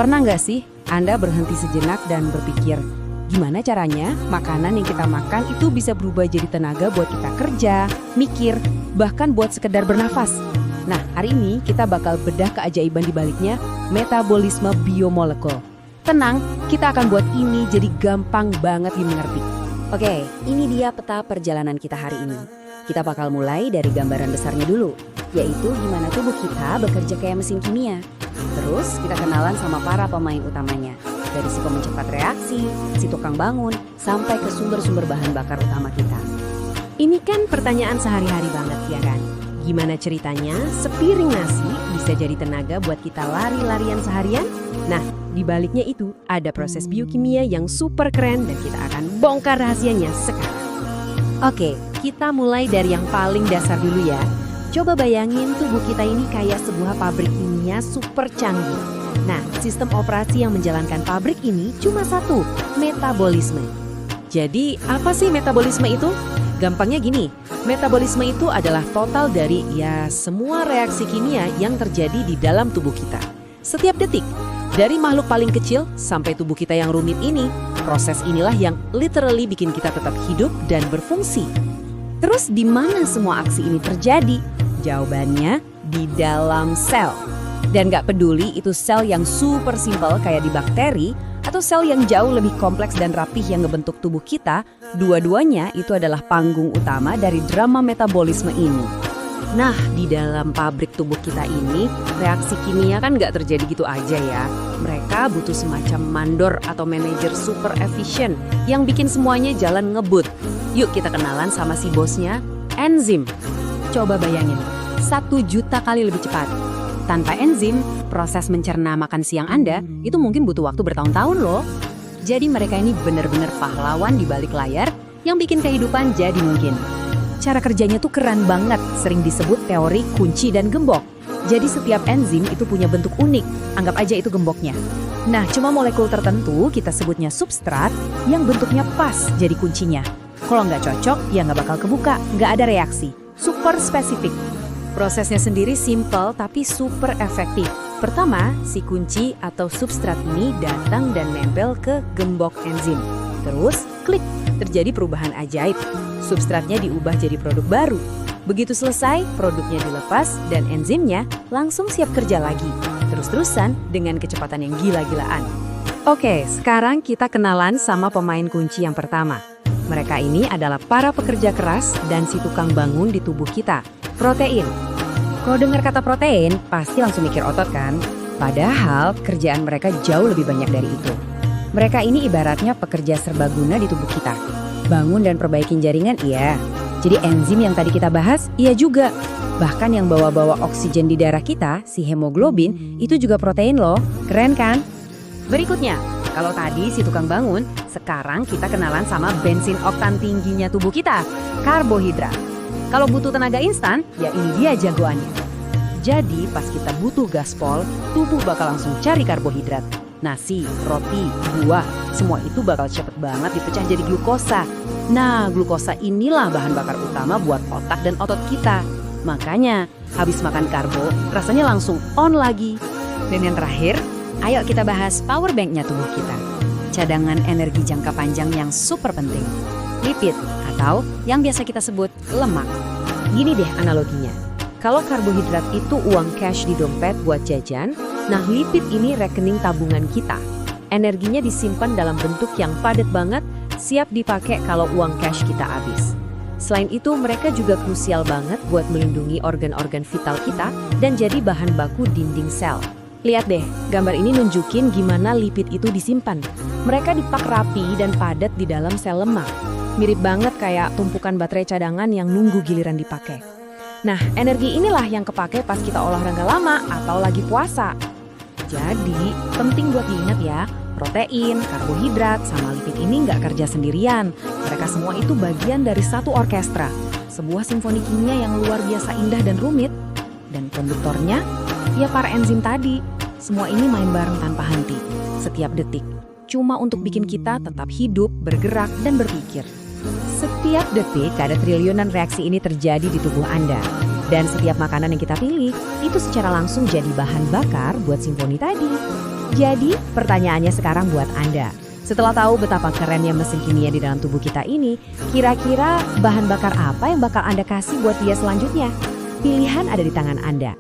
Pernah nggak sih Anda berhenti sejenak dan berpikir, gimana caranya makanan yang kita makan itu bisa berubah jadi tenaga buat kita kerja, mikir, bahkan buat sekedar bernafas? Nah, hari ini kita bakal bedah keajaiban di baliknya metabolisme biomolekul. Tenang, kita akan buat ini jadi gampang banget dimengerti. Oke, ini dia peta perjalanan kita hari ini. Kita bakal mulai dari gambaran besarnya dulu, yaitu gimana tubuh kita bekerja kayak mesin kimia. Terus kita kenalan sama para pemain utamanya. Dari si pemencepat reaksi, si tukang bangun, sampai ke sumber-sumber bahan bakar utama kita. Ini kan pertanyaan sehari-hari banget ya kan? Gimana ceritanya sepiring nasi bisa jadi tenaga buat kita lari-larian seharian? Nah, di baliknya itu ada proses biokimia yang super keren dan kita akan bongkar rahasianya sekarang. Oke, kita mulai dari yang paling dasar dulu ya. Coba bayangin tubuh kita ini kayak sebuah pabrik kimia super canggih. Nah, sistem operasi yang menjalankan pabrik ini cuma satu, metabolisme. Jadi, apa sih metabolisme itu? Gampangnya gini, metabolisme itu adalah total dari semua reaksi kimia yang terjadi di dalam tubuh kita. Setiap detik, dari makhluk paling kecil sampai tubuh kita yang rumit ini, proses inilah yang literally bikin kita tetap hidup dan berfungsi. Terus di mana semua aksi ini terjadi? Jawabannya di dalam sel. Dan gak peduli itu sel yang super simple kayak di bakteri atau sel yang jauh lebih kompleks dan rapih yang ngebentuk tubuh kita, dua-duanya itu adalah panggung utama dari drama metabolisme ini. Nah, di dalam pabrik tubuh kita ini, reaksi kimia kan gak terjadi gitu aja ya. Mereka butuh semacam mandor atau manajer super efisien yang bikin semuanya jalan ngebut. Yuk kita kenalan sama si bosnya, enzim. Coba bayangin, 1 juta kali lebih cepat. Tanpa enzim, proses mencerna makan siang Anda itu mungkin butuh waktu bertahun-tahun loh. Jadi mereka ini benar-benar pahlawan di balik layar yang bikin kehidupan jadi mungkin. Cara kerjanya tuh keren banget, sering disebut teori kunci dan gembok. Jadi setiap enzim itu punya bentuk unik, anggap aja itu gemboknya. Nah, cuma molekul tertentu kita sebutnya substrat yang bentuknya pas jadi kuncinya. Kalau nggak cocok, ya nggak bakal kebuka, nggak ada reaksi. Super spesifik. Prosesnya sendiri simple tapi super efektif. Pertama, si kunci atau substrat ini datang dan nempel ke gembok enzim. Terus, klik, terjadi perubahan ajaib. Substratnya diubah jadi produk baru. Begitu selesai, produknya dilepas dan enzimnya langsung siap kerja lagi. Terus-terusan dengan kecepatan yang gila-gilaan. Oke, sekarang kita kenalan sama pemain kunci yang pertama. Mereka ini adalah para pekerja keras dan si tukang bangun di tubuh kita, protein. Kalau dengar kata protein, pasti langsung mikir otot kan? Padahal kerjaan mereka jauh lebih banyak dari itu. Mereka ini ibaratnya pekerja serbaguna di tubuh kita. Bangun dan perbaikin jaringan, iya. Jadi enzim yang tadi kita bahas, iya juga. Bahkan yang bawa-bawa oksigen di darah kita, si hemoglobin, itu juga protein loh. Keren kan? Berikutnya, kalau tadi si tukang bangun, sekarang kita kenalan sama bensin oktan tingginya tubuh kita, karbohidrat. Kalau butuh tenaga instan, ya ini dia jagoannya. Jadi pas kita butuh gaspol, tubuh bakal langsung cari karbohidrat. Nasi, roti, buah, semua itu bakal cepet banget dipecah jadi glukosa. Nah, glukosa inilah bahan bakar utama buat otak dan otot kita. Makanya, habis makan karbo, rasanya langsung on lagi. Dan yang terakhir, ayo kita bahas power bank-nya tubuh kita. Cadangan energi jangka panjang yang super penting. Lipid atau yang biasa kita sebut lemak. Gini deh analoginya. Kalau karbohidrat itu uang cash di dompet buat jajan, nah lipid ini rekening tabungan kita. Energinya disimpan dalam bentuk yang padat banget, siap dipakai kalau uang cash kita habis. Selain itu, mereka juga krusial banget buat melindungi organ-organ vital kita dan jadi bahan baku dinding sel. Lihat deh, gambar ini nunjukin gimana lipid itu disimpan. Mereka dipak rapi dan padat di dalam sel lemak. Mirip banget kayak tumpukan baterai cadangan yang nunggu giliran dipakai. Nah, energi inilah yang kepake pas kita olahraga lama atau lagi puasa. Jadi, penting buat diingat ya, protein, karbohidrat, sama lipid ini nggak kerja sendirian. Mereka semua itu bagian dari satu orkestra. Sebuah simfoni kimia yang luar biasa indah dan rumit. Dan konduktornya, ya para enzim tadi. Semua ini main bareng tanpa henti, setiap detik. Cuma untuk bikin kita tetap hidup, bergerak, dan berpikir. Setiap detik ada triliunan reaksi ini terjadi di tubuh Anda. Dan setiap makanan yang kita pilih, itu secara langsung jadi bahan bakar buat simfoni tadi. Jadi, pertanyaannya sekarang buat Anda. Setelah tahu betapa kerennya mesin kimia di dalam tubuh kita ini, kira-kira bahan bakar apa yang bakal Anda kasih buat dia selanjutnya? Pilihan ada di tangan Anda.